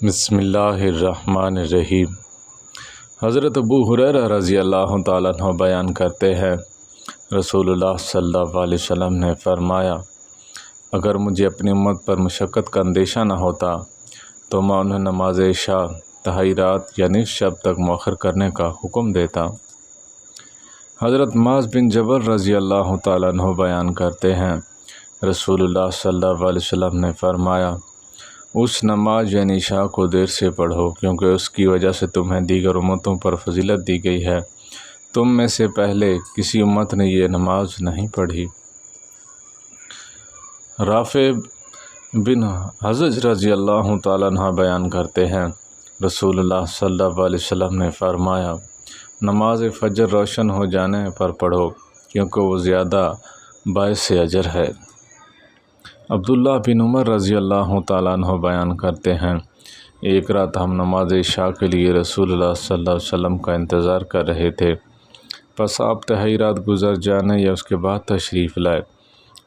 بسم اللہ الرحمن الرحیم۔ حضرت ابو ہریرہ رضی اللہ تعالیٰ عنہ بیان کرتے ہیں، رسول اللہ صلی اللہ علیہ وسلم نے فرمایا، اگر مجھے اپنی امت پر مشقت کا اندیشہ نہ ہوتا تو میں انہیں نماز عشاء تہائی رات یا نصف شب تک مؤخر کرنے کا حکم دیتا۔ حضرت معاذ بن جبل رضی اللہ تعالیٰ عنہ بیان کرتے ہیں، رسول اللہ صلی اللہ علیہ وسلم نے فرمایا، اس نماز یعنی عشاء کو دیر سے پڑھو، کیونکہ اس کی وجہ سے تمہیں دیگر امتوں پر فضیلت دی گئی ہے، تم میں سے پہلے کسی امت نے یہ نماز نہیں پڑھی۔ رافع بن حجج رضی اللہ تعالیٰ عنہ بیان کرتے ہیں، رسول اللہ صلی اللہ علیہ وسلم نے فرمایا، نماز فجر روشن ہو جانے پر پڑھو، کیونکہ وہ زیادہ باعث اجر ہے۔ عبداللہ بن عمر رضی اللہ تعالیٰ عنہ بیان کرتے ہیں، ایک رات ہم نماز عشاء کے لیے رسول اللہ صلی اللہ علیہ وسلم کا انتظار کر رہے تھے، پس آپ تہائی رات گزر جانے یا اس کے بعد تشریف لائے۔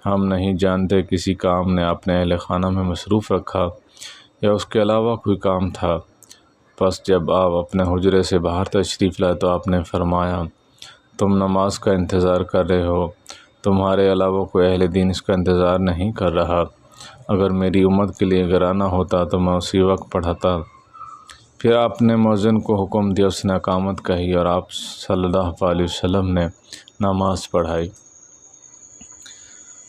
ہم نہیں جانتے کسی کام نے اپنے اہل خانہ میں مصروف رکھا یا اس کے علاوہ کوئی کام تھا، پس جب آپ اپنے حجرے سے باہر تشریف لائے تو آپ نے فرمایا، تم نماز کا انتظار کر رہے ہو، تمہارے علاوہ کوئی اہل دین اس کا انتظار نہیں کر رہا، اگر میری امت کے لیے اگر آنا ہوتا تو میں اسی وقت پڑھاتا۔ پھر آپ نے مؤذن کو حکم دیا، اس نے اقامت کہی اور آپ صلی اللہ علیہ وسلم نے نماز پڑھائی۔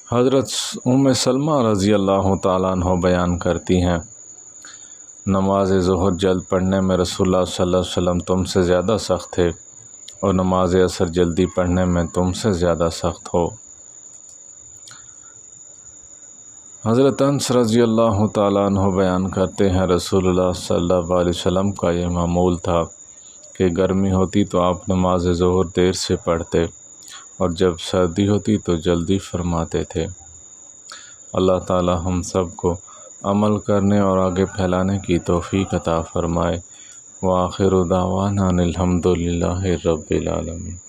حضرت ام سلمہ رضی اللہ تعالیٰ عنہ بیان کرتی ہیں، نماز ظہر جلد پڑھنے میں رسول اللہ صلی اللہ علیہ وسلم تم سے زیادہ سخت تھے، اور نماز عصر جلدی پڑھنے میں تم سے زیادہ سخت ہو۔ حضرت انس رضی اللہ تعالیٰ عنہ بیان کرتے ہیں، رسول اللہ صلی اللہ علیہ وسلم کا یہ معمول تھا کہ گرمی ہوتی تو آپ نماز ظہر دیر سے پڑھتے، اور جب سردی ہوتی تو جلدی فرماتے تھے۔ اللہ تعالیٰ ہم سب کو عمل کرنے اور آگے پھیلانے کی توفیق عطا فرمائے۔ وآخر دعوانا الحمد للہ رب العالمین۔